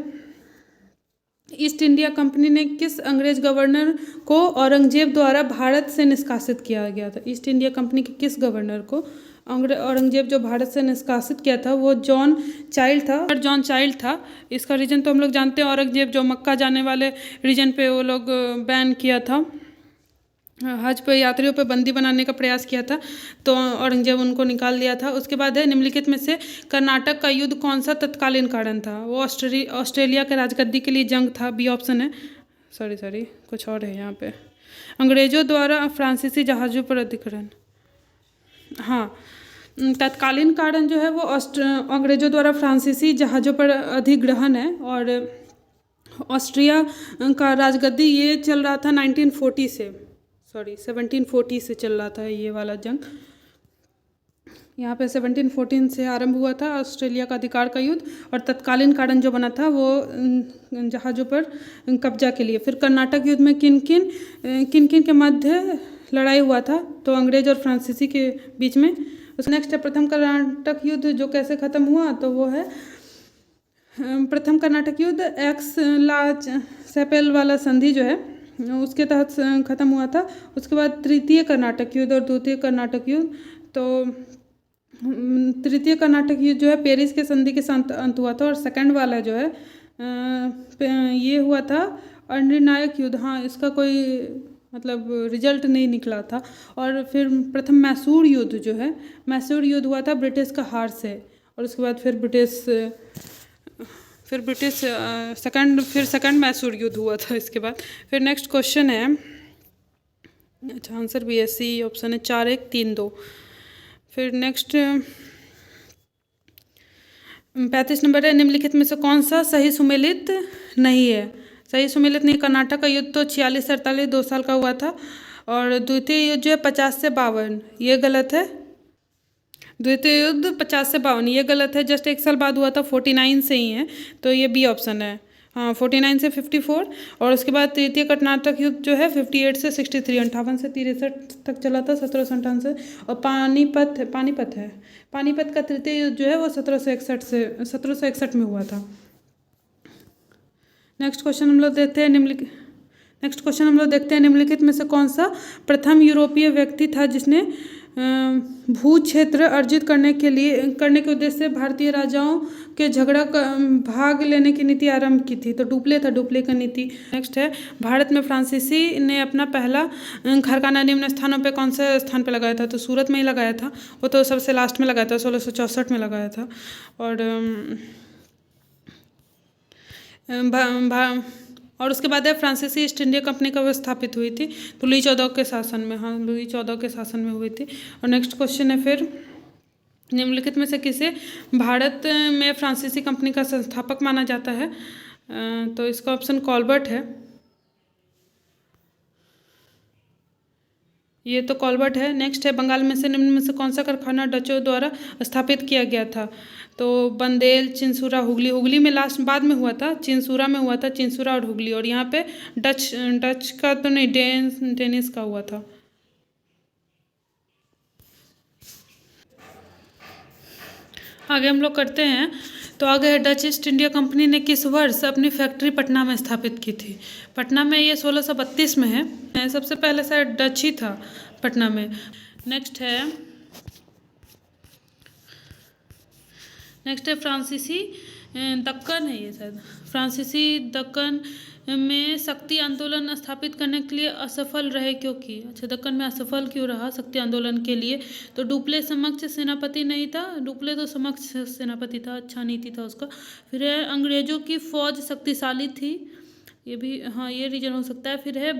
ईस्ट इंडिया कंपनी ने किस अंग्रेज गवर्नर को औरंगजेब द्वारा भारत से निष्कासित किया गया था? ईस्ट इंडिया कंपनी के किस गवर्नर को औरंगजेब जो भारत से निष्कासित किया था वो जॉन चाइल्ड था। इसका रीजन तो हम लोग जानते हैं, औरंगजेब जो मक्का जाने वाले रीजन पे वो लोग बैन किया था, हज पे यात्रियों पे बंदी बनाने का प्रयास किया था, तो औरंगजेब उनको निकाल दिया था। उसके बाद है, निम्नलिखित में से कर्नाटक का युद्ध कौन सा तत्कालीन कारण था? वो ऑस्ट्रेलिया के राजगद्दी के लिए जंग था, बी ऑप्शन है। सॉरी कुछ और है यहाँ पे। अंग्रेजों द्वारा फ्रांसीसी जहाज़ों पर अधिग्रहण, हाँ, तत्कालीन कारण जो है वो अंग्रेजों द्वारा फ्रांसीसी जहाज़ों पर अधिग्रहण है। और ऑस्ट्रिया का राजगद्दी ये चल रहा था 1740 से चल रहा था ये वाला जंग। यहाँ पे 1714 से आरंभ हुआ था ऑस्ट्रेलिया का अधिकार का युद्ध, और तत्कालीन कारण जो बना था वो जहाज़ों पर कब्जा के लिए। फिर कर्नाटक युद्ध में किन किन के मध्य लड़ाई हुआ था? तो अंग्रेज और फ्रांसीसी के बीच में। नेक्स्ट है, प्रथम कर्नाटक युद्ध जो कैसे ख़त्म हुआ? तो वो है, प्रथम कर्नाटक युद्ध एक्स ला चैपेल वाला संधि जो है उसके तहत ख़त्म हुआ था। उसके बाद तृतीय कर्नाटक युद्ध और द्वितीय कर्नाटक युद्ध, तो तृतीय कर्नाटक युद्ध जो है पेरिस के संधि के साथ अंत हुआ था, और सेकंड वाला जो है ये हुआ था अनिर्णायक युद्ध। हाँ, इसका कोई मतलब रिजल्ट नहीं निकला था। और फिर प्रथम मैसूर युद्ध जो है, मैसूर युद्ध हुआ था ब्रिटिश का हार से, और उसके बाद फिर सेकंड मैसूर युद्ध हुआ था इसके बाद। फिर नेक्स्ट क्वेश्चन है, अच्छा आंसर भी ऐसी ऑप्शन है 4-1-3-2। फिर नेक्स्ट 35 नंबर है, निम्नलिखित में से कौन सा सही सुमेलित नहीं है? सही सुमेलित नहीं, कर्नाटक का युद्ध तो 46 से 48 2 साल का हुआ था, और द्वितीय युद्ध जो है 50 से 52, ये गलत है। द्वितीय युद्ध 50 से 52 ये गलत है, जस्ट 1 साल बाद हुआ था, 49 से ही है, तो ये बी ऑप्शन है। हाँ 49 से 54। और उसके बाद तृतीय कर्नाटक युद्ध जो है 58 से 63, 58 से 63 तक चला था 1758 से। और पानीपत का तृतीय युद्ध जो है वो 1761 में हुआ था। नेक्स्ट क्वेश्चन हम लोग देखते हैं निम्नलिखित में से कौन सा प्रथम यूरोपीय व्यक्ति था जिसने भू क्षेत्र अर्जित करने के उद्देश्य से भारतीय राजाओं के झगड़ा का भाग लेने की नीति आरंभ की थी। तो डुप्ले का नीति। नेक्स्ट है भारत में फ्रांसीसी ने अपना पहला कारखाना निम्न स्थानों पे कौन से स्थान पे लगाया था? तो सूरत में ही लगाया था, वो तो सबसे लास्ट में लगाया था, 1664 में लगाया था। और उसके बाद है फ्रांसीसी ईस्ट इंडिया कंपनी कब स्थापित हुई थी? तो लुई 14 के शासन में। हाँ, लुई 14 के शासन में हुई थी। और नेक्स्ट क्वेश्चन है फिर निम्नलिखित में से किसे भारत में फ्रांसीसी कंपनी का संस्थापक माना जाता है? तो इसका ऑप्शन कॉलबर्ट है। ये तो कॉलबर्ट है। नेक्स्ट है बंगाल में से निम्न में से कौन सा कारखाना डचों द्वारा स्थापित किया गया था? तो बंदेल, चिंसूरा, हुगली में लास्ट बाद में हुआ था, चिंसूरा में हुआ था, चिंसूरा और हुगली। और यहाँ पे डच का तो नहीं, डेनिस का हुआ था। आगे हम लोग करते हैं। तो आगे है डच ईस्ट इंडिया कंपनी ने किस वर्ष अपनी फैक्ट्री पटना में स्थापित की थी? पटना में ये 1632 में है। सबसे पहले शायद डच ही था पटना में। नेक्स्ट है फ्रांसीसी दक्कन है, ये शायद फ्रांसीसी दक्कन में शक्ति आंदोलन स्थापित करने के लिए असफल रहे क्योंकि? अच्छा, दक्कन में असफल क्यों रहा शक्ति आंदोलन के लिए? तो डुप्ले समक्ष सेनापति नहीं था, डुप्ले तो समक्ष सेनापति था, अच्छा नीति था उसका। फिर है अंग्रेजों की फौज शक्तिशाली थी, ये भी हाँ, ये रीजन हो सकता है। फिर है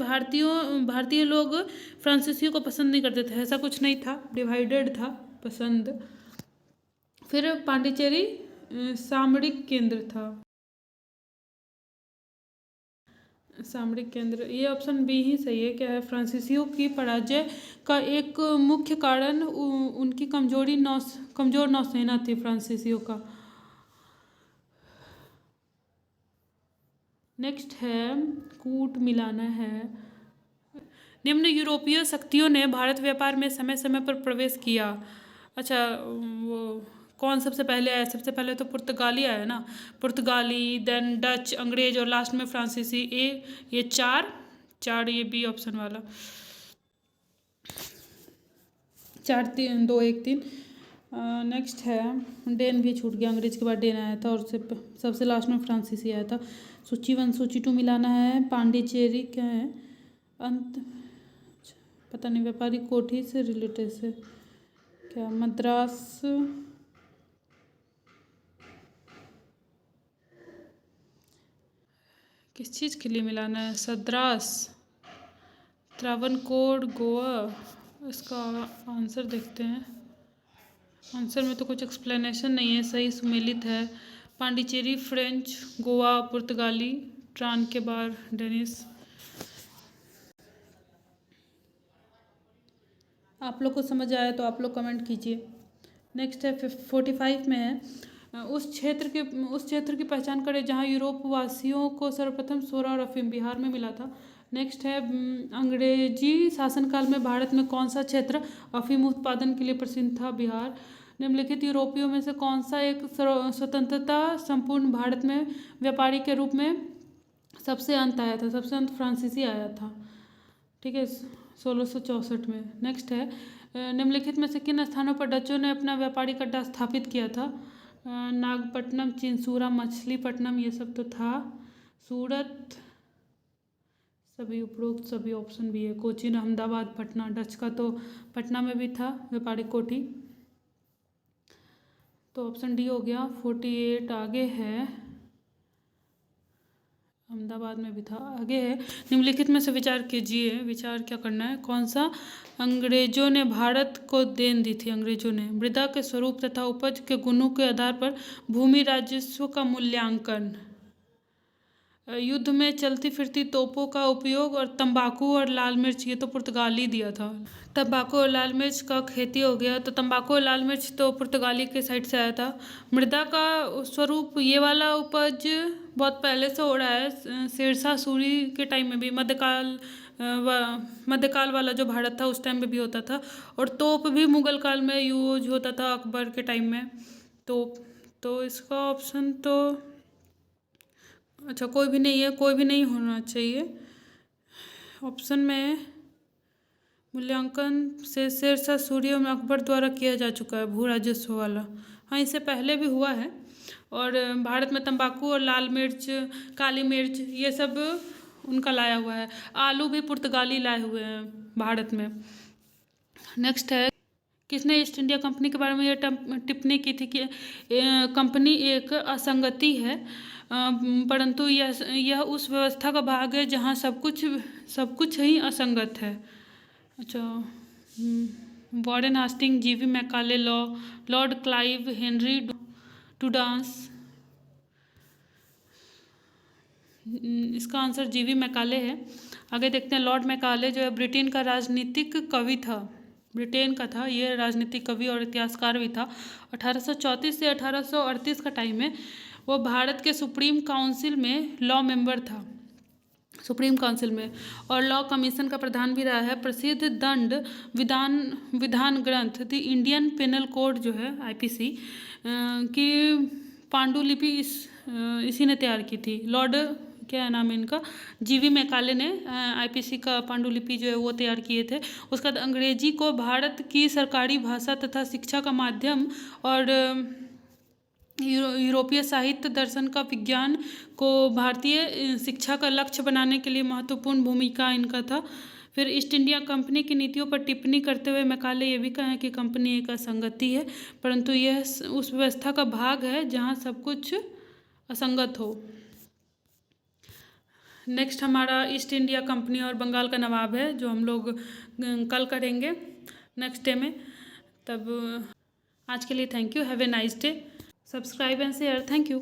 भारतीय लोग फ्रांसीसियों को पसंद नहीं करते थे, ऐसा कुछ नहीं था, डिवाइडेड था पसंद। फिर पांडिचेरी सामरिक केंद्र था, सामरिक केंद्र। ये ऑप्शन बी ही सही है। क्या है? फ्रांसीसियों की पराजय का एक मुख्य कारण उनकी कमजोर नौसेना थी फ्रांसीसियों का। नेक्स्ट है कूट मिलाना है। निम्न यूरोपीय शक्तियों ने भारत व्यापार में समय समय पर प्रवेश किया। अच्छा, वो कौन सबसे पहले आया? सबसे पहले तो पुर्तगाली आया ना, पुर्तगाली, देन डच, अंग्रेज और लास्ट में फ्रांसीसी। ये चार, ये बी ऑप्शन वाला। 4 3 2 1 3। नेक्स्ट है डेन भी छूट गया, अंग्रेज के बाद डेन आया था और सबसे लास्ट में फ्रांसीसी आया था। सूची 1 सूची 2 मिलाना है। पांडिचेरी क्या है? अंत पता नहीं, व्यापारी कोठी से रिलेटेड से क्या? मद्रास, किस चीज़ के लिए मिलाना है? सद्रास, त्रावणकोर, गोवा। इसका आंसर देखते हैं। आंसर में तो कुछ एक्सप्लेनेशन नहीं है, सही सुमेलित है। पांडिचेरी फ्रेंच, गोवा पुर्तगाली, ट्रान के बाद डेनिस। आप लोग को समझ आया तो आप लोग कमेंट कीजिए। नेक्स्ट है 45 में है उस क्षेत्र की पहचान करें जहां यूरोप वासियों को सर्वप्रथम सोरा और अफीम बिहार में मिला था। नेक्स्ट है अंग्रेजी शासनकाल में भारत में कौन सा क्षेत्र अफीम उत्पादन के लिए प्रसिद्ध था? बिहार। निम्नलिखित यूरोपियों में से कौन सा एक स्वतंत्रता संपूर्ण भारत में व्यापारी के रूप में सबसे अंत आया था? सबसे अंत फ्रांसीसी आया था, ठीक है, 1664 में। नेक्स्ट है निम्नलिखित में से किन स्थानों पर डचों ने अपना व्यापारिक अड्डा स्थापित किया था? नागपट्टनम, चिंसूरा, मछलीपट्टनम, ये सब तो था। सूरत, सभी उपरोक्त सभी ऑप्शन भी है। कोचीन, अहमदाबाद, पटना। डच का तो पटना में भी था व्यापारिक कोठी, तो ऑप्शन डी हो गया। 48 आगे है, अहमदाबाद में भी था। आगे है निम्नलिखित में से विचार कीजिए। विचार क्या करना है? कौन सा अंग्रेजों ने भारत को देन दी थी? अंग्रेजों ने मृदा के स्वरूप तथा उपज के गुणों के आधार पर भूमि राजस्व का मूल्यांकन। युद्ध में चलती फिरती तोपों का उपयोग, और तंबाकू और लाल मिर्च, ये तो पुर्तगाली दिया था। तंबाकू और लाल मिर्च का खेती हो गया, तो तंबाकू और लाल मिर्च तो पुर्तगाली के साइड से आया था। मृदा का स्वरूप, ये वाला उपज बहुत पहले से हो रहा है, शेरशाह सूरी के टाइम में भी, मध्यकाल वाला जो भारत था उस टाइम में भी होता था, और तोप भी मुगल काल में यूज होता था, अकबर के टाइम में। तो इसका ऑप्शन तो अच्छा कोई भी नहीं है, कोई भी नहीं होना चाहिए ऑप्शन में। मूल्यांकन से शेरशाह सूरी में अकबर द्वारा किया जा चुका है भू राजस्व वाला। हाँ, इससे पहले भी हुआ है। और भारत में तंबाकू और लाल मिर्च, काली मिर्च, ये सब उनका लाया हुआ है। आलू भी पुर्तगाली लाए हुए हैं भारत में। नेक्स्ट है, किसने ईस्ट इंडिया कंपनी के बारे में यह टिप्पणी की थी कि कंपनी एक असंगति है, परंतु यह उस व्यवस्था का भाग है जहाँ सब कुछ ही असंगत है। अच्छा, वॉरेन हास्टिंग, जीवी मैकाले, लॉर्ड क्लाइव, हेनरी डुडांस। इसका आंसर जीवी मैकाले है। आगे देखते हैं, लॉर्ड मैकाले जो है ब्रिटेन का राजनीतिक कवि था, ब्रिटेन का था ये, राजनीतिक कवि और इतिहासकार भी था। 1834 से 1838 का टाइम है। वो भारत के सुप्रीम काउंसिल में लॉ मेंबर था, सुप्रीम काउंसिल में, और लॉ कमीशन का प्रधान भी रहा है। प्रसिद्ध दंड विधान ग्रंथ द इंडियन पेनल कोड जो है आईपीसी की पांडुलिपि इसी ने तैयार की थी। लॉर्ड क्या है नाम है इनका, जीवी मैकाले ने आईपीसी का पांडुलिपि जो है वो तैयार किए थे। उसके बाद अंग्रेजी को भारत की सरकारी भाषा तथा शिक्षा का माध्यम, और यूरोपीय साहित्य दर्शन का विज्ञान को भारतीय शिक्षा का लक्ष्य बनाने के लिए महत्वपूर्ण भूमिका इनका था। फिर ईस्ट इंडिया कंपनी की नीतियों पर टिप्पणी करते हुए मैकाले ये भी कहें कि कंपनी एक असंगति है, परंतु यह उस व्यवस्था का भाग है जहाँ सब कुछ असंगत हो। नेक्स्ट हमारा ईस्ट इंडिया कंपनी और बंगाल का नवाब है, जो हम लोग कल करेंगे नेक्स्ट डे में। तब आज के लिए thank you, have a nice day, subscribe and share, thank you.